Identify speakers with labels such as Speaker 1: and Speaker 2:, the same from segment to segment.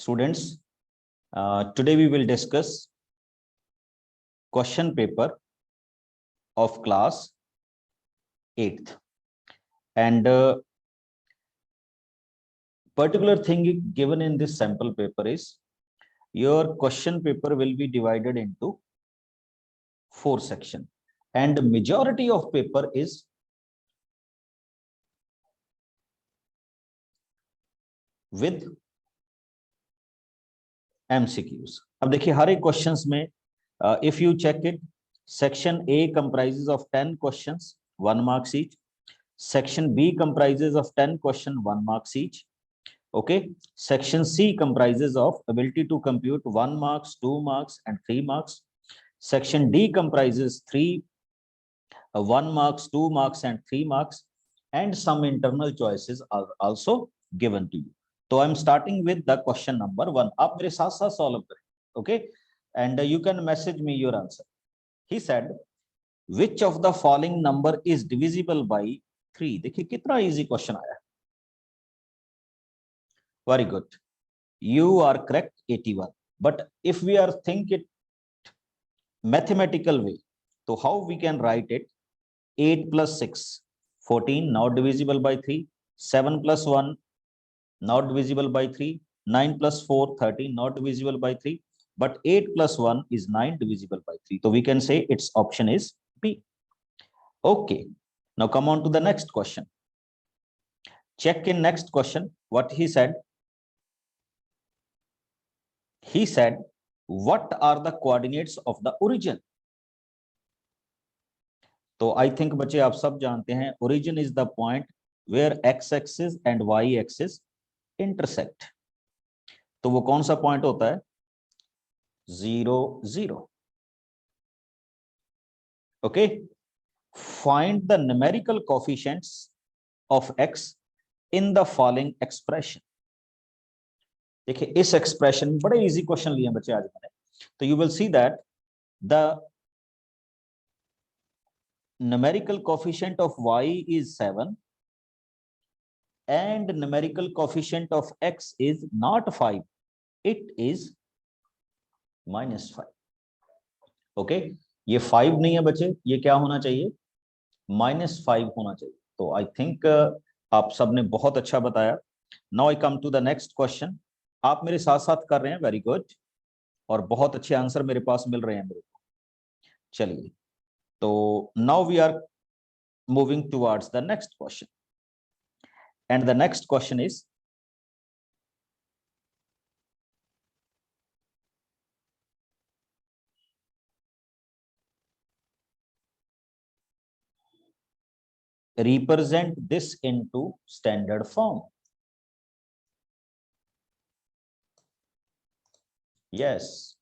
Speaker 1: Students, today we will discuss question paper of class 8th, and particular thing given in this sample paper is your question paper will be divided into 4 sections, and majority of paper is with MCQs. अब देखिए हर एक questions में if you check it, section A comprises of 10 questions, 1 marks each. Section B comprises of 10 questions, 1 marks each. Okay. Section C comprises of ability to compute 1 marks, 2 marks, and 3 marks. Section D comprises 1 marks, 2 marks, and 3 marks, and some internal choices are also given to you. So I'm starting with the question number 1. आप मेरे साथ साथ solve करें. Okay, and you can message me your answer. He said, which of the following number is divisible by 3? देखिए कितना easy question आया. Very good. You are correct, 81. But if we are think it mathematical way, so how we can write it? 8 plus 6, 14, not divisible by 3. 7 plus 1, not divisible by 3. 9 plus 4, 13, not divisible by 3. But 8 plus 1 is 9, divisible by 3. So we can say its option is B. Okay. Now come on to the next question. Check in next question what he said. He said, what are the coordinates of the origin? तो I think बच्चे आप सब जानते हैं origin is the point where x-axis and y-axis intersect. तो वो कौन सा पॉइंट होता है? 0, 0. Okay. Find the numerical coefficients of x in the following expression. देखिए इस एक्सप्रेशन में बड़े इजी क्वेश्चन लिए बच्चे आज मैंने. तो you will see that the numerical coefficient of y is 7 and numerical coefficient of x is not 5, it is -5. Okay, ये 5 नहीं है बच्चे, ये क्या होना चाहिए? -5 होना चाहिए. तो आई थिंक आप सबने बहुत अच्छा बताया. Now I come to the next question. आप मेरे साथ साथ कर रहे हैं, वेरी गुड, और बहुत अच्छे आंसर मेरे पास मिल रहे हैं मेरे को. चलिए, तो now we are moving towards the next question, and the next question is represent this into standard form. Yes.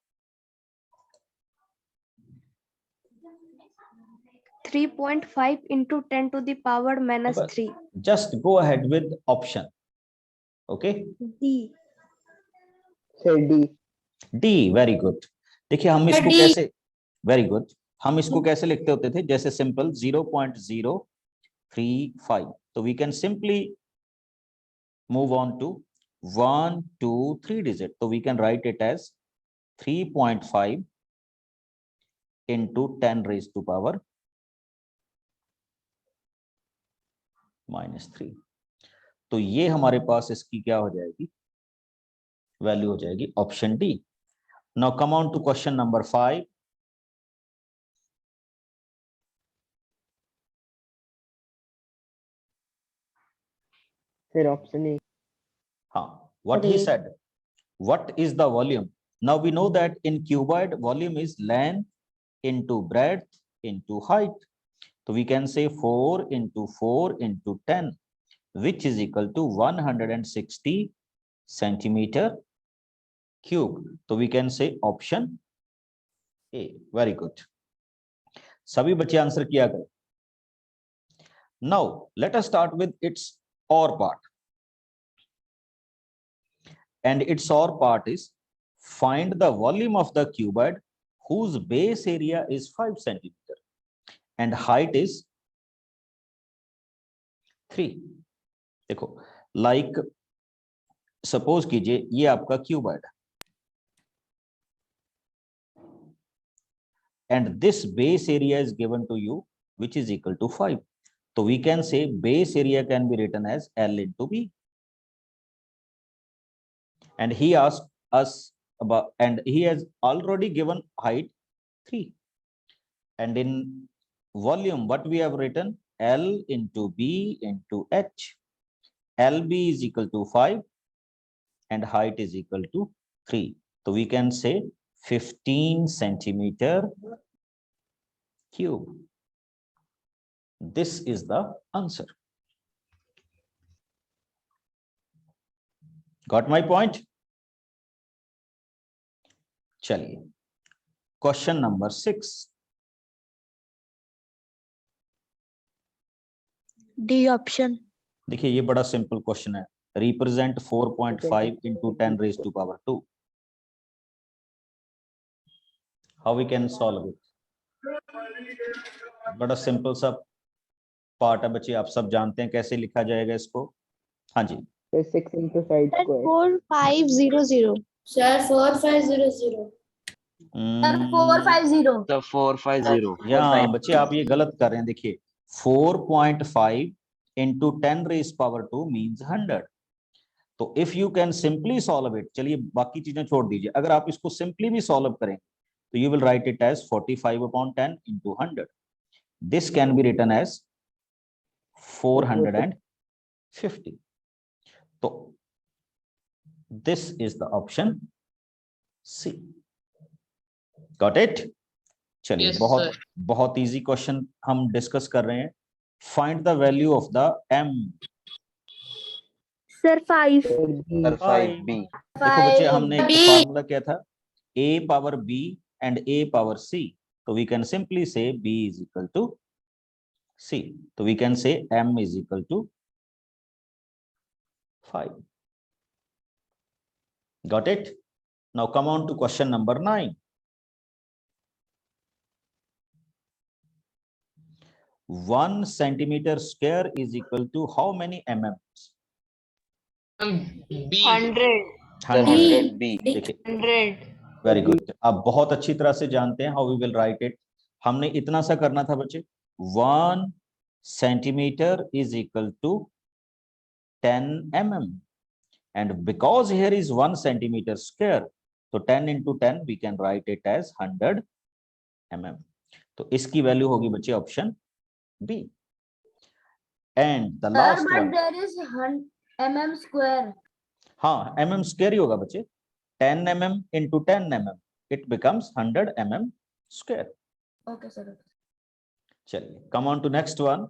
Speaker 2: 3.5 into 10 to the power -3.
Speaker 1: Just go ahead with option. Okay.
Speaker 2: D.
Speaker 3: D.
Speaker 1: D, very good. देखिए हम इसको कैसे, very good, हम इसको कैसे लिखते होते थे? जैसे सिंपल 0.035. तो we can simply move on to 1, 2, 3 digit. So we can write it as 3.5 into 10 raised to power -3. तो ये हमारे पास इसकी क्या हो जाएगी? वैल्यू हो जाएगी option D. Now come on to question number 5.
Speaker 3: फिर ऑप्शन ए.
Speaker 1: हाँ, what he said, what is the volume? Now we know that in cuboid volume is length into breadth into height. So we can say 4 into 4 into 10, which is equal to 160 centimeter cube. So we can say option A. Very good. सभी बच्चे answer किया करें. Now let us start with its OR part. And its OR part is find the volume of the cuboid whose base area is 5 centimeter and height is 3. देखो, like suppose कीजिए ये आपका cuboid है and this base area is given to you which is equal to 5. So we can say base area can be written as L into B. And he asked us about, and he has already given height 3. And in volume, what we have written? L into B into H. LB is equal to 5 and height is equal to 3. So we can say 15 centimeter cube. This is the answer. Got my point? चलिए question number 6.
Speaker 2: D option.
Speaker 1: देखिए ये बड़ा simple question है. Represent 4.5 into 10 raised to power 2. How we can solve it? बड़ा simple सा part है बच्चे, आप सब जानते हैं कैसे लिखा जाएगा इसको. हाँ जी,
Speaker 3: 6 into 5 square.
Speaker 2: 4500.
Speaker 4: Sir, 4500.
Speaker 1: Hmm,
Speaker 4: 450.
Speaker 5: The 450.
Speaker 1: या बच्चे आप ये गलत कर रहे हैं. देखिए 4.5 into 10 raised power 2 means 100. तो if you can simply solve it, चलिए बाकी चीजें छोड़ दीजिए, अगर आप इसको सिंपली भी सॉल्व करें तो you will write it as 45/10 into 100. This can be written as 450. तो this is the option C. Got it? चलिए
Speaker 4: Yes,
Speaker 1: बहुत
Speaker 4: sir.
Speaker 1: बहुत इजी क्वेश्चन हम डिस्कस कर रहे हैं. Find the value of the m.
Speaker 2: Sir, 5.
Speaker 3: Sir, B.
Speaker 5: Sir, 5B.
Speaker 1: देखो बच्चे हमने एक
Speaker 4: B.
Speaker 1: फार्मूला क्या था, a power b and a power c. तो we can simply say b is equal to c. तो we can say m is equal to 5. Got it? Now come on to question number 9. 1 centimeter square is equal to how many mm?
Speaker 4: B.
Speaker 2: 100.
Speaker 5: 100B.
Speaker 1: देखिए
Speaker 2: 100.
Speaker 1: Very good, आप बहुत अच्छी तरह से जानते हैं how we will write it. हमने इतना सा करना था बच्चे, 1 centimeter is equal to 10 mm, and because here is 1 centimeter square, so 10 into 10 we can write it as 100 mm. तो इसकी वैल्यू होगी बच्चे option B. And the last one,
Speaker 4: there is mm square.
Speaker 1: हाँ mm square ही होगा बच्चे. 10 mm into 10 mm, it becomes 100 mm square.
Speaker 4: Okay, sir.
Speaker 1: चलिए come on to next one,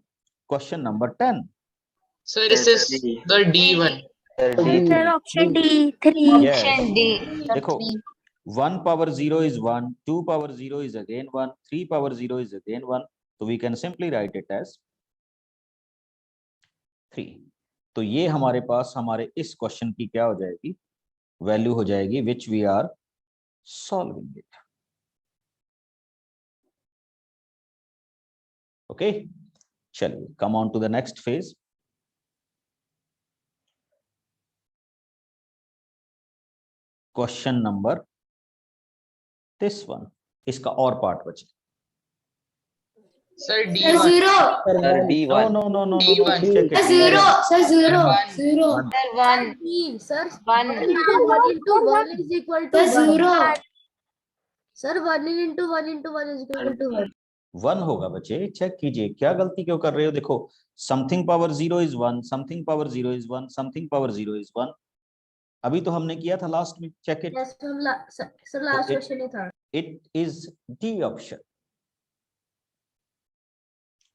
Speaker 1: question number 10.
Speaker 4: Sir, this is the D1.
Speaker 5: Sir, D3.
Speaker 2: Sir, option D. 3.
Speaker 1: Yes.
Speaker 2: Option D.
Speaker 1: देखो 1 power 0 is 1, 2 power 0 is again 1, 3 power 0 is again 1. So we can simply write it as 3. तो ये हमारे पास हमारे इस question की क्या हो जाएगी, वैल्यू हो जाएगी which we are solving it. Okay, चलिए come on to the next phase. Question number this one, इसका और पार्ट बचे.
Speaker 4: Sir, D1.
Speaker 5: Sir,
Speaker 1: no
Speaker 5: D1.
Speaker 1: No no no
Speaker 4: D1.
Speaker 1: Check it.
Speaker 4: Sir, 0.
Speaker 1: One.
Speaker 4: 0.
Speaker 2: Sir, 1.
Speaker 4: Sir,
Speaker 2: 1.
Speaker 4: 1 into 1 is equal to 0. Sir, 1 into 1 into 1 is equal to 1.
Speaker 1: 1 होगा बच्चे, check कीजिए क्या गलती क्यों कर रहे हो. देखो something power 0 is 1, something power 0 is 1, something power 0 is 1. अभी तो हमने किया था लास्ट में. Check it.
Speaker 4: Yes, sir, last
Speaker 1: it-
Speaker 4: question is third.
Speaker 1: It is D option.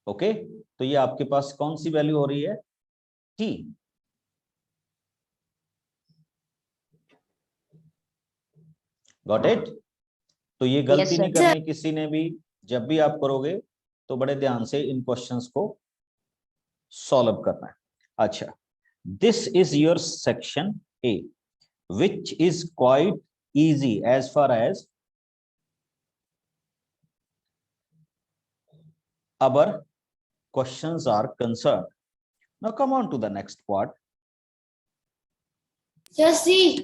Speaker 1: Okay, तो ये आपके पास कौन सी वैल्यू हो रही है, टी. Got it? तो ये गलती नहीं करनी किसी ने भी. जब भी आप करोगे तो बड़े ध्यान से इन क्वेश्चंस को सॉल्व करना है. अच्छा, this is your section A which is quite easy as far as our questions are concerned. Now come on to the next part.
Speaker 4: Sir, C.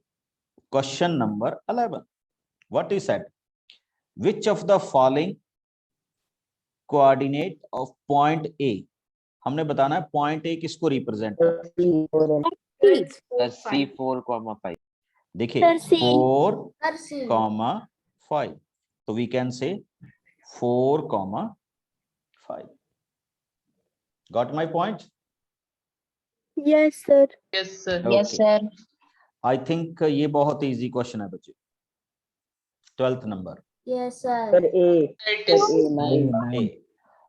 Speaker 1: Question number 11. What is said? Which of the following coordinate of point A? हमने बताना है point A किसको represent करता है?
Speaker 5: Sir, C 4,5.
Speaker 1: देखिए
Speaker 2: Sir, C.
Speaker 1: 4,
Speaker 4: Sir, C.
Speaker 1: 5. तो we can say 4, 5. Got my point?
Speaker 2: Yes, sir.
Speaker 1: Okay. I think ये बहुत easy question है बच्चे. 12th number.
Speaker 4: Yes, sir.
Speaker 3: Sir, A. Sir, A, 9.
Speaker 1: A.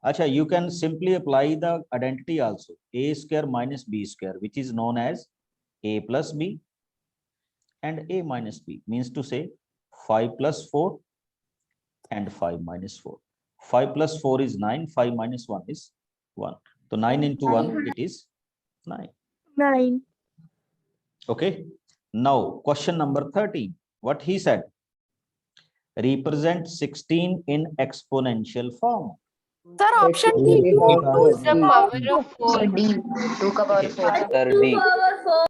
Speaker 1: अच्छा, you can simply apply the identity also. A square minus B square, which is known as A plus B and A minus B, means to say 5 plus 4 and 5 minus 4. 5 plus 4 is 9, 5 minus 1 is 1. So 9 into 1, it is 9.
Speaker 2: 9.
Speaker 1: Okay. Now, question number 13. What he said? Represent 16 in exponential form.
Speaker 6: Sir, option
Speaker 3: Sir,
Speaker 6: D.
Speaker 3: D.
Speaker 6: 2 to the power of 4.
Speaker 5: Sir, D.
Speaker 4: Sir, 2 power 4.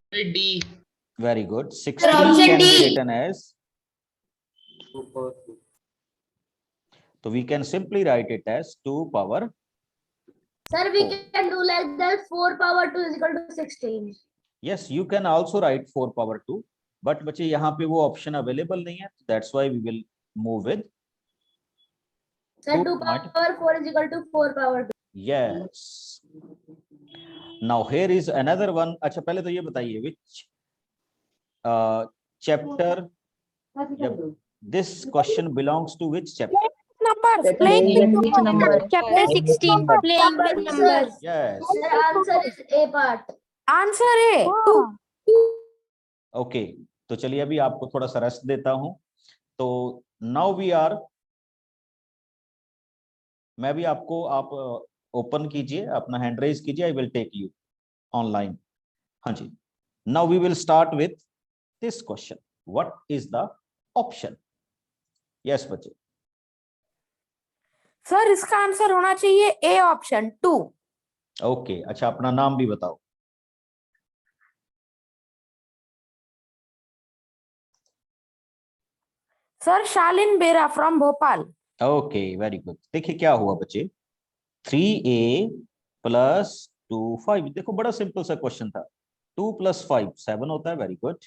Speaker 1: Very good. 16
Speaker 4: option
Speaker 1: can be
Speaker 4: D.
Speaker 1: written as. So we can simply write it as 2 power.
Speaker 4: Sir, we
Speaker 1: 4.
Speaker 4: can do like that. 4 power 2 is equal to 16.
Speaker 1: Yes, you can also write 4 power 2. But बच्चे यहाँ पे वो option available नहीं है. That's why we will move with.
Speaker 4: Sir, 2
Speaker 1: 2
Speaker 4: power 4 is equal to 4 power 2.
Speaker 1: Yes. Now here is another one. अच्छा पहले तो ये बताइए which chapter this question belongs to which chapter?
Speaker 6: Numbers.
Speaker 3: Sir,
Speaker 6: Playing with
Speaker 3: playing
Speaker 6: numbers.
Speaker 2: Chapter 16. Playing with numbers.
Speaker 1: Yes.
Speaker 4: Sir, answer is A part.
Speaker 6: Answer A. 2.
Speaker 1: Okay. तो चलिए अभी आपको थोड़ा सा रेस्ट देता हूं. तो now we are. मैं भी आपको आप ओपन कीजिए, अपना हैंड रेज कीजिए. I will take you online. हाँ जी. Now we will start with this question. What is the option? Yes बच्चे.
Speaker 6: सर, इसका आंसर होना चाहिए A ऑप्शन 2.
Speaker 1: ओके. अच्छा, अपना नाम भी बताओ.
Speaker 6: सर, शालिन बेरा from Bhopal.
Speaker 1: Okay, very good. देखिए क्या हुआ बच्चे. 3A plus 2 5. देखो बड़ा सिंपल सा क्वेश्चन था. 2 प्लस 5 7 होता है. Very good.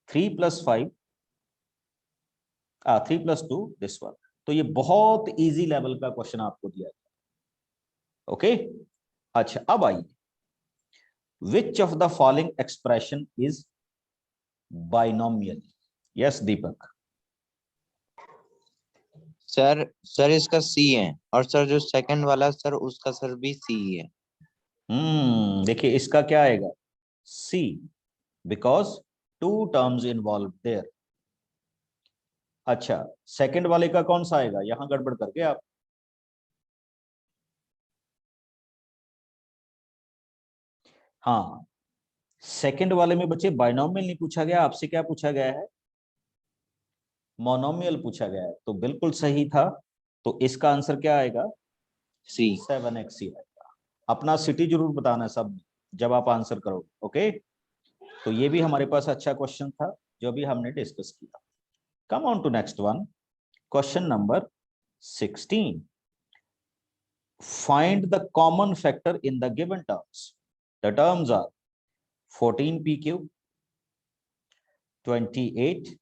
Speaker 1: 3 plus 5 3 plus 2 this one. तो ये बहुत इजी लेवल का क्वेश्चन आपको दिया गया. ओके. अच्छा, अब आइए. Which of the following expression is binomial? Yes Deepak.
Speaker 5: Sir इसका C है और सर जो सेकंड वाला सर उसका सर भी C है.
Speaker 1: देखिए इसका क्या आएगा? C, because 2 terms involved there. अच्छा, सेकंड वाले का कौन सा आएगा? यहां गड़बड़ करके आप. हाँ, सेकंड वाले में बच्चे बाइनोमियल नहीं पूछा गया आपसे. क्या पूछा गया है? मोनोमियल पूछा गया है. तो बिल्कुल सही था. तो इसका आंसर क्या आएगा?
Speaker 5: C.
Speaker 1: 7x आएगा. अपना सिटी जरूर बताना सब जब आप आंसर करोगे. ओके. तो ये भी हमारे पास अच्छा क्वेश्चन था जो अभी हमने डिस्कस किया. Come on to next one. Question number 16. Find the common factor in the given terms. The terms are 14p cube, 28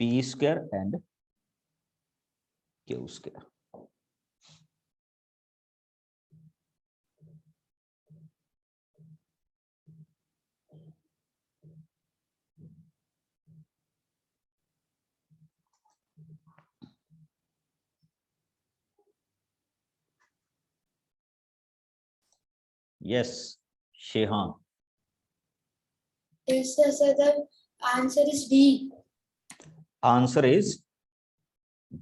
Speaker 1: p square and q square. Yes, Shehan.
Speaker 4: Yes, sir, the answer is D.
Speaker 1: Answer is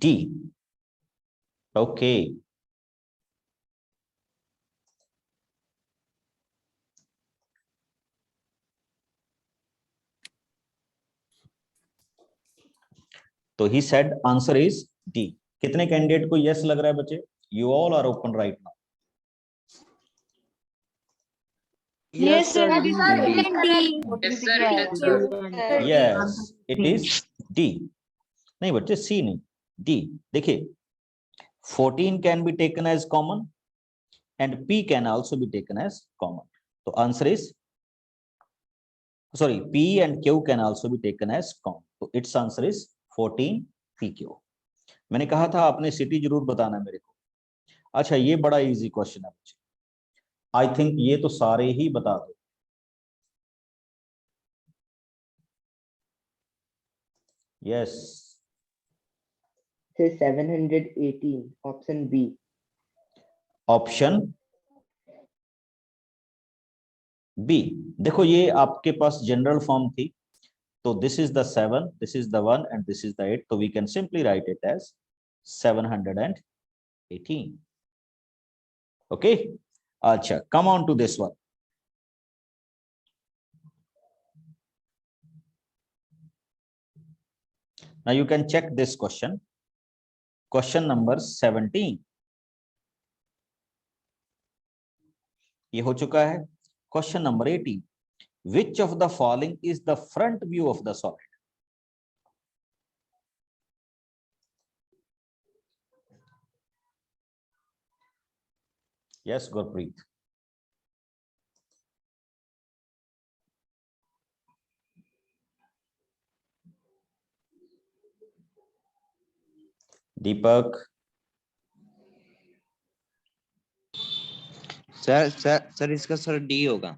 Speaker 1: D. Okay. तो he said answer is D. कितने candidate को yes लग रहा है बच्चे? You all are open right now.
Speaker 3: Yes, sir.
Speaker 4: Yes, sir. It is correct.
Speaker 3: Yes, sir. It is
Speaker 1: yes it is D. नहीं बच्चे C नहीं, डी। देखिए 14 can be taken as common and P can also be taken as common. तो answer is sorry, P and Q can also be taken as common. तो its answer is 14 PQ। मैंने कहा था आपने city जरूर बताना मेरे को। अच्छा ये बड़ा इजी क्वेश्चन है बच्चे, आई थिंक ये तो सारे ही बता दो। Yes
Speaker 3: Say 718, option B.
Speaker 1: Option B. देखो ये आपके पास जनरल फॉर्म थी, तो this is the 7, this is the 1 and this is the 8, तो we can simply write it as 718। Okay अच्छा come on to this one. Now you can check this question, question number 17। ये हो चुका है। Question number 18, which of the following is the front view of the solid? Yes, Gurpreet। Deepak.
Speaker 5: Sir इसका sir D होगा।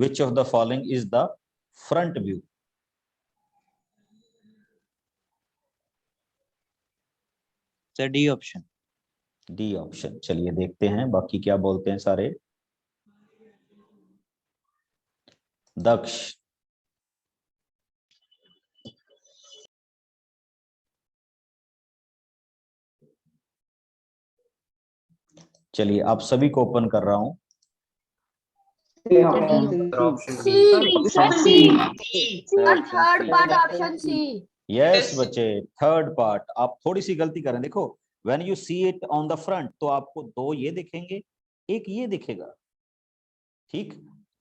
Speaker 1: Which of the following is the front view?
Speaker 5: Sir D option.
Speaker 1: D option. चलिए देखते हैं बाकी क्या बोलते हैं सारे। दक्ष। चलिए आप सभी को ओपन कर रहा हूं।
Speaker 4: Third part option C.
Speaker 1: Yes बच्चे थर्ड पार्ट। आप थोड़ी सी गलती करें, देखो when you see it on the front तो आपको दो ये दिखेंगे, एक ये दिखेगा, ठीक।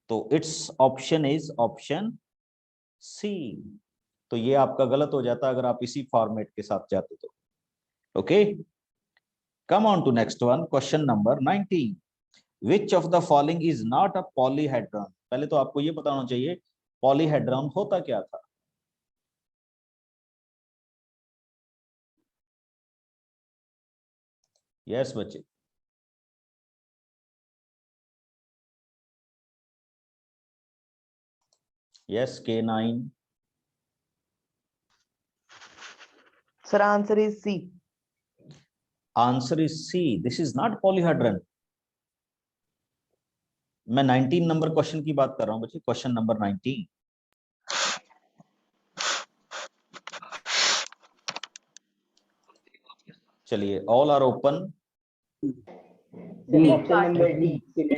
Speaker 1: तो it's option is option C. तो ये आपका गलत हो जाता अगर आप इसी फॉर्मेट के साथ जाते तो। Okay come on to next one, question number 19, which of the following is not a polyhedron? पहले तो आपको ये बताना चाहिए पॉलीहेड्रॉन होता क्या था। यस बच्चे yes K9।
Speaker 3: Sir, answer is C.
Speaker 1: Answer is C, this is not polyhedron. मैं 19 नंबर क्वेश्चन की बात कर रहा हूं बच्चे, क्वेश्चन नंबर 19। चलिए all are open.
Speaker 3: Option number D.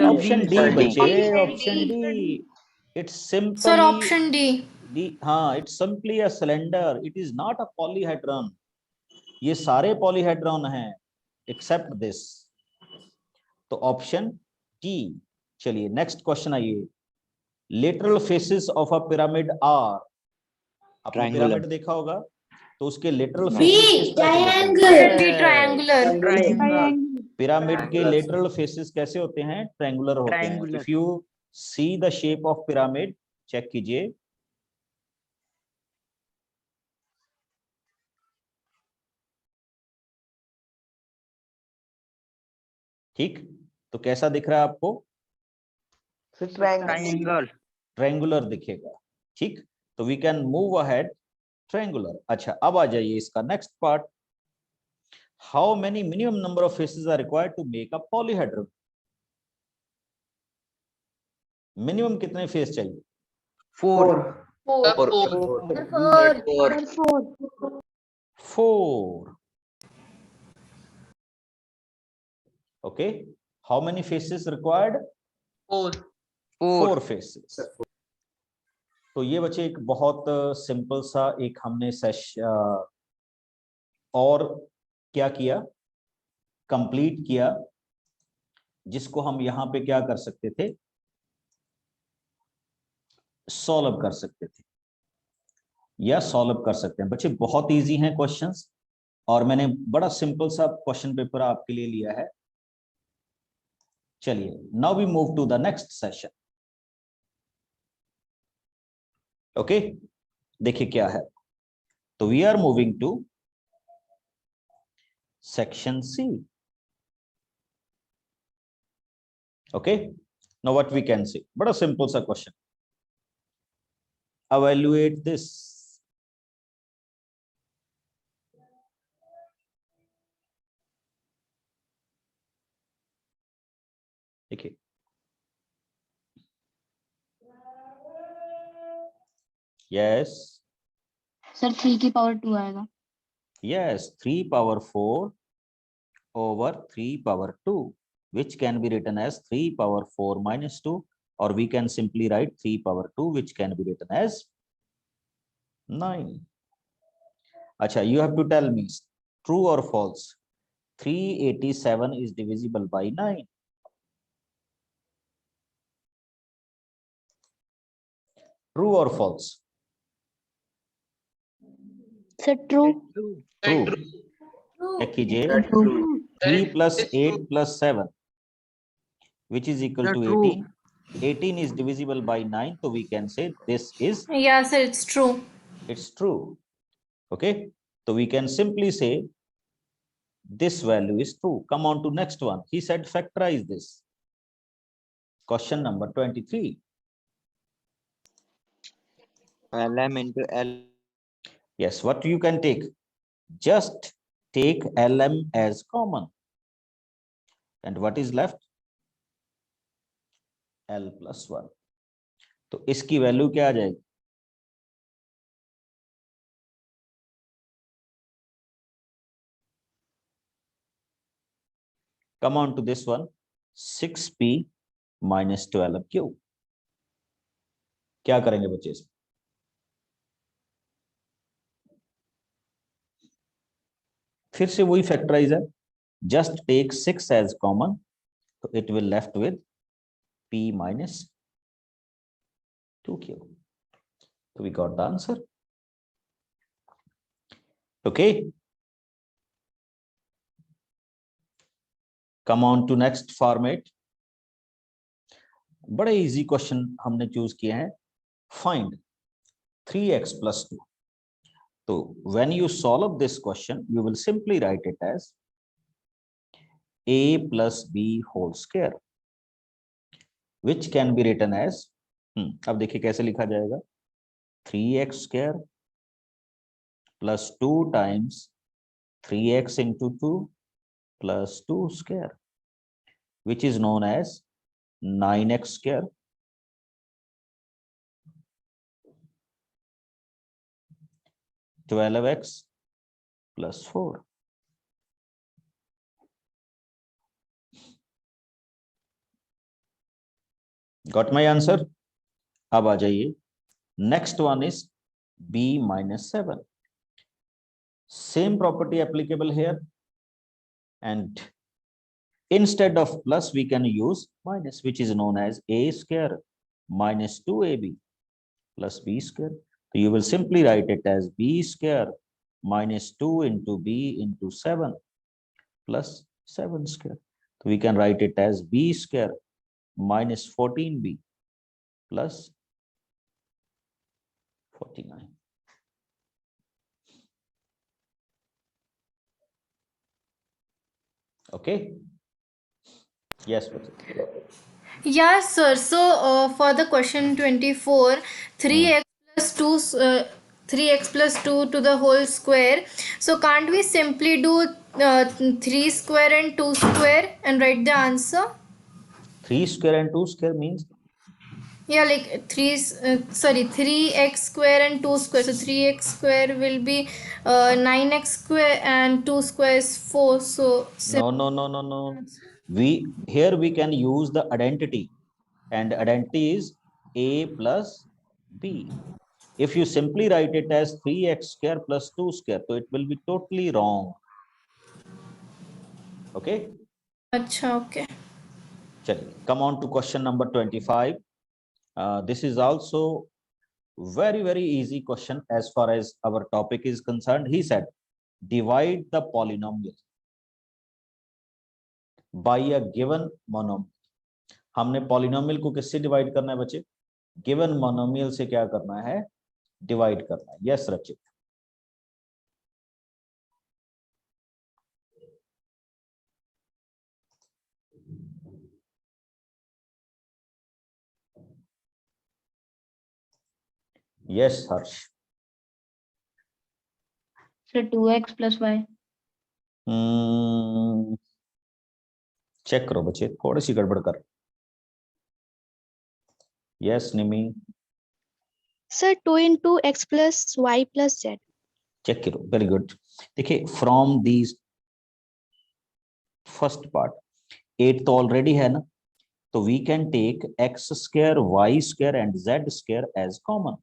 Speaker 1: Option D बच्चे, option D. It's simply
Speaker 7: sir option D.
Speaker 1: D. हाँ it's simply a cylinder, it is not a polyhedron. ये सारे पॉलीहेड्रॉन हैं एक्सेप्ट दिस, तो ऑप्शन डी। चलिए next question आइए, lateral faces of a pyramid are. आपने
Speaker 5: Triangular।
Speaker 1: Pyramid देखा होगा तो उसके lateral
Speaker 7: be
Speaker 1: faces
Speaker 7: triangular.
Speaker 1: Pyramid के लेटरल फेसेस कैसे होते हैं? ट्रायंगुलर होते हैं। If you see the shape of pyramid, check कीजिए, ठीक। तो कैसा दिख रहा है आपको?
Speaker 3: Triangle.
Speaker 1: ट्रायंगुलर दिखेगा, ठीक। तो we can move ahead, triangular. अच्छा अब आ जाइए इसका next part, how many minimum number of faces are required to make a polyhedron? Minimum कितने फेस चाहिए?
Speaker 3: 4.
Speaker 1: 4। Okay how many faces required? 4 faces. तो ये बच्चे एक बहुत सिंपल सा एक हमने और क्या किया, कंप्लीट किया। जिसको हम यहाँ पे क्या कर सकते थे, सॉल्व कर सकते थे या सॉल्व कर सकते हैं। बच्चे बहुत इजी हैं क्वेश्चंस, और मैंने बड़ा सिंपल सा क्वेश्चन पेपर आपके लिए लिया है। चलिए, now we move to the next session. Okay, देखिए क्या है। तो we are moving to section C. Okay, now what we can see, बड़ा सिंपल सा क्वेश्चन। evaluate this. देखिए, yes,
Speaker 7: सर 3 की पावर 2 आएगा।
Speaker 1: yes, 3 power 4 over 3 power 2, which can be written as 3 power 4 minus 2, or we can simply write 3 power 2, which can be written as 9. Acha, you have to tell me true or false. 387 is divisible by 9. True or false?
Speaker 2: Sir, true.
Speaker 1: True. Check कीजिए। 3 plus 8 plus 7, which is equal to 18. 18 is divisible by 9, so we can say this is,
Speaker 7: Yeah, sir, it's true.
Speaker 1: it's true. Okay, so we can simply say this value is true. Come on to next one. He said factorize this. Question number 23.
Speaker 5: LM into L.
Speaker 1: Yes, what you can take? Just take LM as common. And what is left? L plus 1. तो इसकी value क्या आ जाएगी? Come on to this one. 6p minus 12q. क्या करेंगे बच्चे इसमें? फिर से वही फैक्टराइज है। जस्ट टेक 6 एज कॉमन, तो it will left with p minus 2q. So we got the answer. Okay, come on to next format. बड़े इजी क्वेश्चन हमने चूज किए हैं। Find 3x plus 2. So when you solve this question, you will simply write it as a plus b whole square, which can be written as, अब देखिए कैसे लिखा जाएगा, 3x square plus 2 times 3x into 2 plus 2 square, which is known as 9x square (12x plus 4). Got my answer? अब आ जाइए, next one is b minus 7. Same property applicable here, and instead of plus we can use minus, which is known as a square minus 2ab plus b square. So you will simply write it as b square minus 2 into b into 7 plus 7 square. So we can write it as b square minus 14b plus 49. Okay. Yes, Pratik.
Speaker 7: Yeah, sir. So for the question 24, 3x plus 2, 3x plus 2 to the whole square. So can't we simply do 3 square and 2 square and write the answer?
Speaker 1: 3 square and 2 square means,
Speaker 7: Yeah, like 3x square and 2 square. So 3x square will be 9x square and 2 square is 4. So
Speaker 1: no. Here we can use the identity, and identity is a plus b. If you simply write it as 3x square plus 2 square, so it will be totally wrong. Okay.
Speaker 7: Acha, okay.
Speaker 1: चलिए, come on to question number 25. This is also very easy question as far as our topic is concerned. He said, divide the polynomial by a given monomial. हमने polynomial को किससे divide करना है बच्चे? Given monomial से क्या करना है? डिवाइड करना है. Yes Rachit. Yes Harsh.
Speaker 8: So 2x plus y.
Speaker 1: Check करो बच्चे, थोड़ी सी गड़बड़ कर. Yes Nimi.
Speaker 2: Sir, 2 into x plus y plus z.
Speaker 1: Check करो. Very good. देखिए, फ्रॉम दीज फर्स्ट पार्ट 8 तो ऑलरेडी है ना, तो we can take x square, y square and z square as common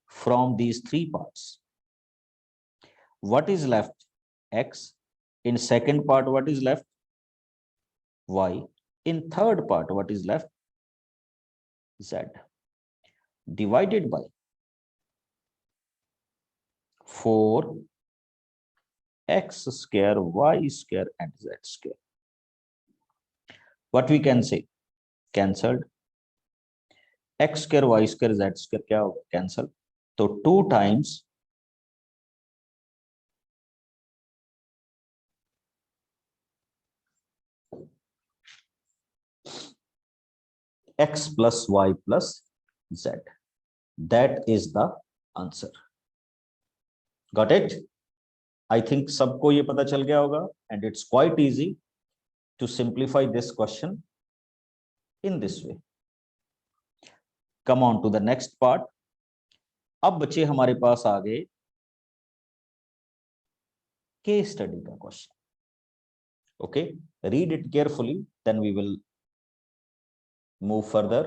Speaker 1: from these three parts. What is left? X. In second part, what is left? Y. In third part, what is left? Z. Divided by 4 x square, y square and z square. What we can say? Cancelled. X square, y square, z square क्या होगा? Cancel. तो 2 times x plus y plus z. That is the answer. Got it? I think सबको ये पता चल गया होगा, and it's quite easy to simplify this question in this way. Come on to the next part. अब बच्चे हमारे पास आ गए case study का question. Okay, read it carefully, then we will move further.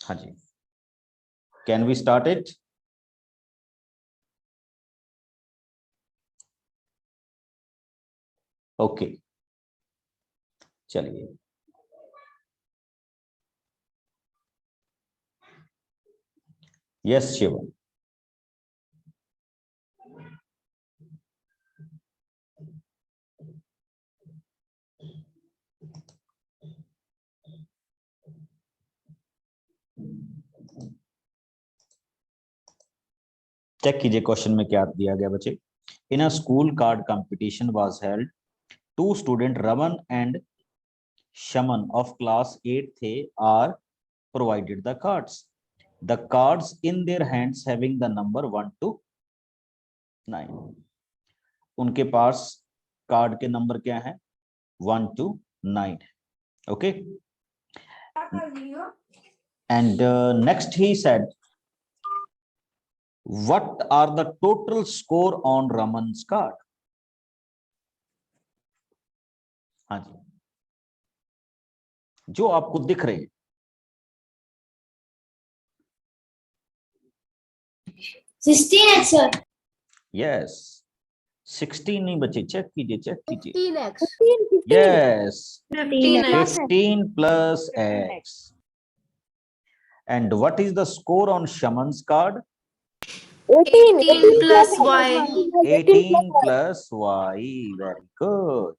Speaker 1: हाँ जी, can we start it? Okay, चलिए. Yes Shivam. Check कीजिए question में क्या दिया गया बच्चे. In a school card competition was held. 2 student Raman and Shaman of class 8 थे are provided the cards. The cards in their hands having the number 1 to 9. उनके पास card के नंबर क्या है? 1 to 9. Okay, and next he said, what are the total score on Raman's card? हाँ जी, जो आपको दिख रहे हैं.
Speaker 4: 16x sir.
Speaker 1: यस, 16 नहीं बचे. चेक कीजिए, चेक कीजिए.
Speaker 4: 15x.
Speaker 1: Yes,
Speaker 2: 15x.
Speaker 1: 15 plus x. And what is the score on Shaman's card?
Speaker 7: 18 plus y.
Speaker 1: 18 plus y. Very good.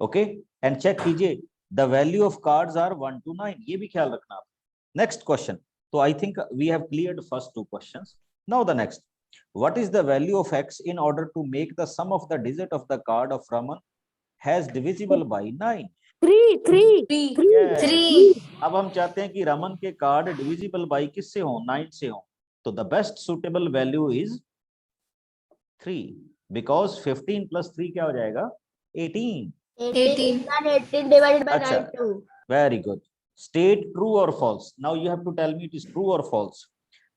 Speaker 1: Okay, and check कीजिए, the value of cards are 1 to 9. ये भी ख्याल रखना आप. Next question. So I think we have cleared first 2 questions. Now the next. What is the value of x in order to make the sum of the digit of the card of Raman has divisible by 9?
Speaker 6: 3
Speaker 1: Yes.
Speaker 7: 3
Speaker 1: अब हम चाहते हैं कि रमन के card divisible by किससे हो, 9 से हो, तो the best suitable value is 3 because 15 + 3 क्या हो जाएगा, 18.
Speaker 7: 18
Speaker 4: 18 divided by
Speaker 1: अच्छा.
Speaker 4: 9 2.
Speaker 1: Very good. State true or false. Now you have to tell me it is true or false.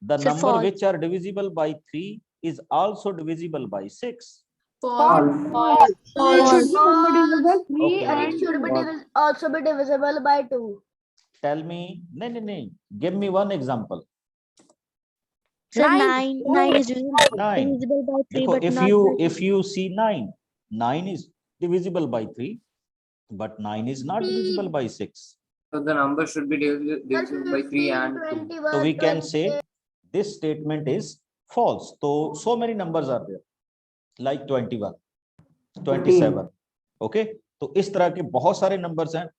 Speaker 1: The
Speaker 2: Sir,
Speaker 1: number
Speaker 2: false.
Speaker 1: which are divisible by 3 is also divisible by 6.
Speaker 3: False.
Speaker 7: false
Speaker 1: Okay.
Speaker 4: And it should be also be divisible by 2.
Speaker 1: Tell me, no. Give me one example.
Speaker 2: Sir,
Speaker 6: 9
Speaker 2: 9 is
Speaker 1: Nine.
Speaker 2: divisible by 3,
Speaker 1: देखो,
Speaker 2: but
Speaker 1: if
Speaker 2: not
Speaker 1: you see 9 is divisible by 3, but 9 is not divisible by 6.
Speaker 9: So the number should be divisible by 3 and 2.
Speaker 1: So we can say this statement is false. So many numbers are there, like 21, 27. Okay, तो इस तरह के बहुत सारे numbers हैं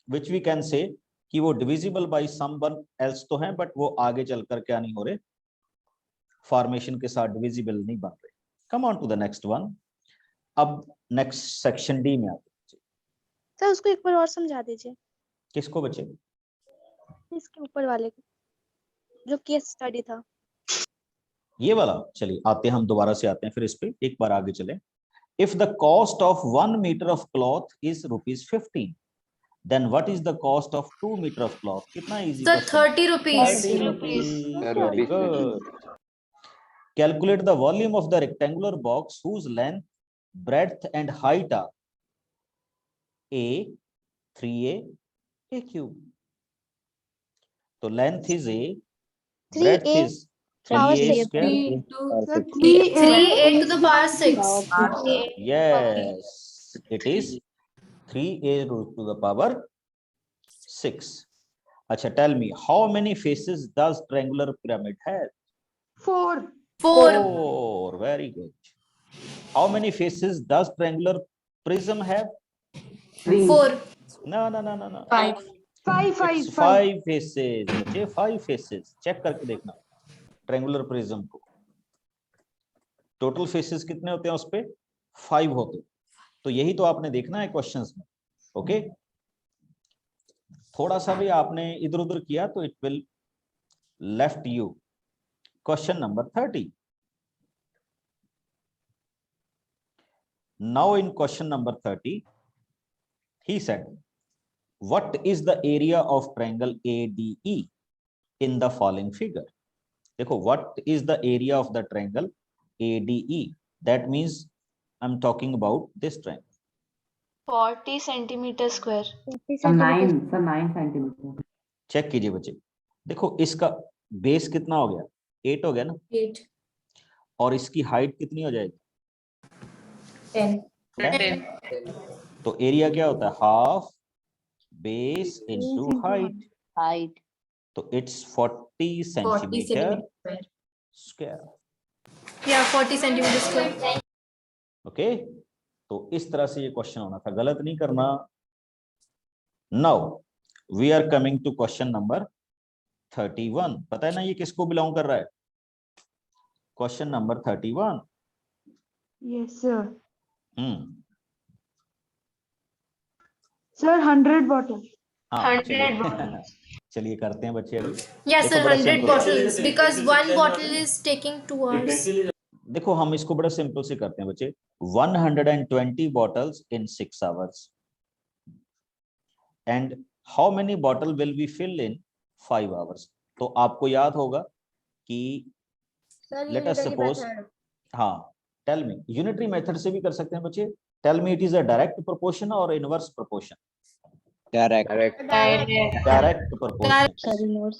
Speaker 1: which we can say कि वो divisible by someone else तो हैं, but वो आगे चलकर क्या नहीं हो रहे, formation के साथ divisible नहीं बन रहे. Come on to the next one. अब next section D में आते हैं.
Speaker 2: सर उसको एक बार और समझा दीजिए,
Speaker 1: किसको बचे?
Speaker 2: इसके ऊपर वाले को, जो केस स्टडी था.
Speaker 1: ये वाला. चलिए आते हैं, हम दोबारा से आते हैं फिर इस पे, एक बार आगे चले. If the cost of 1 meter of cloth is ₹15, then what is the cost of 2 meter of cloth? कितना easy
Speaker 7: sir,
Speaker 1: question.
Speaker 7: 30 rupees.
Speaker 1: 30 rupees. Very good. Calculate the volume of the rectangular box whose length, breadth and height are A 3A A cube. तो length is A,
Speaker 2: 3A
Speaker 1: breadth is
Speaker 2: power
Speaker 1: 3A
Speaker 2: six.
Speaker 1: square.
Speaker 7: 3a to the power 6.
Speaker 1: Yes, it is 3A to the power 6. अच्छा, tell me, how many faces does triangular pyramid have?
Speaker 3: 4.
Speaker 7: 4
Speaker 1: Very good. How many faces does triangular prism have?
Speaker 3: 3.
Speaker 7: 4
Speaker 1: No.
Speaker 3: 5.
Speaker 1: 5 faces. बच्चे 5 faces. Check करके देखना triangular prism को. Total faces कितने होते हैं उस पे? 5 होते हैं. तो यही तो आपने देखना है क्वेश्चंस में. ओके, थोड़ा सा भी आपने इधर उधर किया तो it will left you. Question number 30. Now in question number 30, he said, what is the area of triangle ADE in the following figure? देखो, what is the area of the triangle ADE? That means I'm talking about this triangle.
Speaker 8: 40 centimeter square.
Speaker 3: 9 centimeter.
Speaker 1: Check कीजिए बच्चे. देखो, इसका base कितना हो गया? 8 हो गया ना.
Speaker 7: 8
Speaker 1: और इसकी हाइट कितनी हो जाएगी?
Speaker 7: 10
Speaker 1: तो एरिया क्या होता है? Half base into height. तो इट्स 40 सेंटीमीटर स्क्वायर.
Speaker 7: या 40 सेंटीमीटर स्क्वायर.
Speaker 1: ओके, तो इस तरह से ये क्वेश्चन होना था, गलत नहीं करना. Now we are coming to question number 31. पता है ना ये किसको बिलोंग कर रहा है? Question number 31.
Speaker 3: Yes, sir.
Speaker 10: Sir, 100 bottle.
Speaker 1: हाँ,
Speaker 7: 100
Speaker 1: चलिए करते हैं बच्चे अभी.
Speaker 7: Yes sir,
Speaker 1: देखो, बड़ा
Speaker 7: 100
Speaker 1: simple.
Speaker 7: bottles because one bottle is taking 2 hours.
Speaker 1: देखो, हम इसको बड़ा सिंपल से करते हैं बच्चे. 120 bottles in 6 hours. And how many bottle will we fill in 5 hours? तो आपको याद होगा कि let us suppose, हाँ, tell me, unitary method से भी कर सकते हैं बच्चे. Tell me, it is a direct proportion or inverse proportion?
Speaker 5: Direct.
Speaker 1: Direct proportion.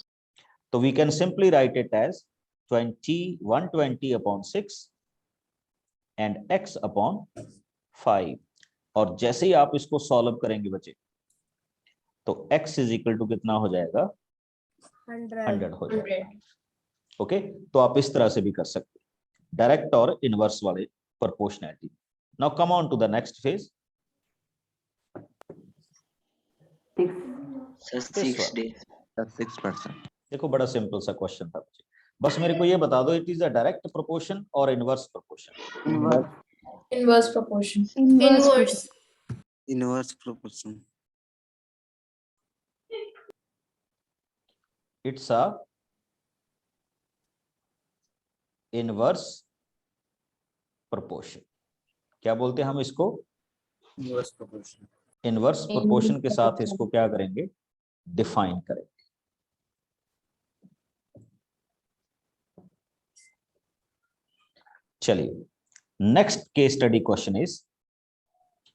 Speaker 1: So we can simply write it as 120 upon 6 and x upon 5. और जैसे ही आप इसको सॉल्व करेंगे बच्चे, तो x इज इक्वल टू कितना हो जाएगा? 100 हो जाएगा. ओके, तो आप इस तरह से भी कर सकते हैं, डायरेक्ट और इनवर्स वाले proportionality. Now come on to the next phase.
Speaker 5: 6%.
Speaker 1: देखो, बड़ा सिंपल सा क्वेश्चन था बच्चे. बस मेरे को ये बता दो, it is a direct proportion और inverse proportion?
Speaker 7: Inverse proportion.
Speaker 10: Inverse.
Speaker 5: Inverse proportion.
Speaker 1: It's a inverse proportion. क्या बोलते हैं हम इसको?
Speaker 9: Inverse proportion.
Speaker 1: इनवर्स प्रोपोर्शन के साथ इसको क्या करेंगे? डिफाइन करेंगे। चलिए next case study question is,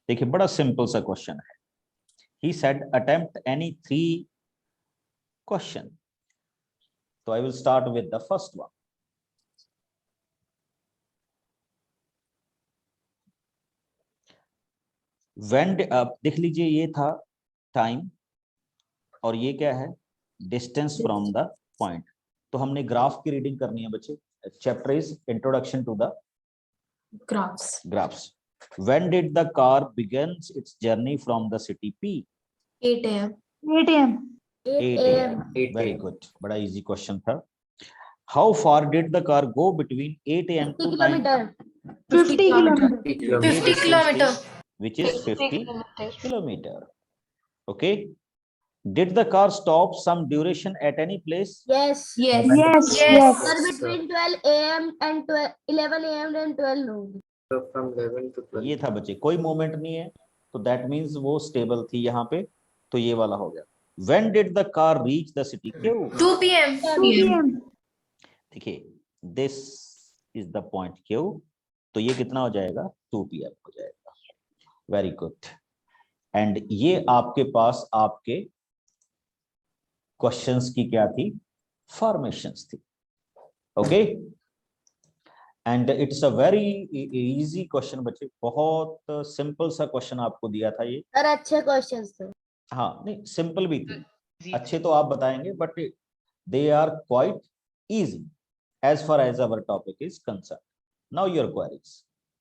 Speaker 1: देखिए बड़ा सिंपल सा क्वेश्चन है। He said attempt any 3 question. तो I will start with the first one. When, अब देख लीजिए ये था टाइम और ये क्या है? Distance from the point. तो हमने ग्राफ की रीडिंग करनी है बच्चे। Chapter is introduction to the graphs. When did the car begins its journey from the city P?
Speaker 4: 8 a.m.
Speaker 3: 8 a.m.
Speaker 4: 8
Speaker 1: 8
Speaker 4: a.m.
Speaker 1: a.m. Very good. बड़ा easy question था। How far did the car go between 8 a.m.
Speaker 4: 50
Speaker 1: to 9?
Speaker 4: kilometer.
Speaker 3: 50 kilometer.
Speaker 9: 50 kilometers.
Speaker 7: 50 kilometer.
Speaker 1: Which is 50
Speaker 8: kilometers.
Speaker 1: kilometer. Okay. Did the car stop some duration at any place?
Speaker 4: Yes.
Speaker 3: Yes,
Speaker 7: Yes.
Speaker 3: yes.
Speaker 4: Sir, between 12 a.m. and 11 a.m. and 12 noon.
Speaker 9: So from 11 to 12.
Speaker 1: ये था बच्चे, कोई moment नहीं है तो that means वो stable थी यहाँ पे, तो ये वाला हो गया। When did the car reach the city? क्यों?
Speaker 7: 2 p.m.
Speaker 3: 2 p.m.
Speaker 1: देखिए this is the point Q, तो ये कितना हो जाएगा? 2 p.m. हो जाएगा। Very good. एंड ये आपके पास आपके क्वेश्चंस की क्या थी? फॉर्मेशंस थी। Okay, and it's a very easy question बच्चे, बहुत सिंपल सा क्वेश्चन आपको दिया था ये।
Speaker 4: सर अच्छे क्वेश्चंस थे।
Speaker 1: हाँ नहीं, सिंपल भी थी, अच्छे तो आप बताएंगे but they are quite easy as far as our topic is concerned. Now your queries.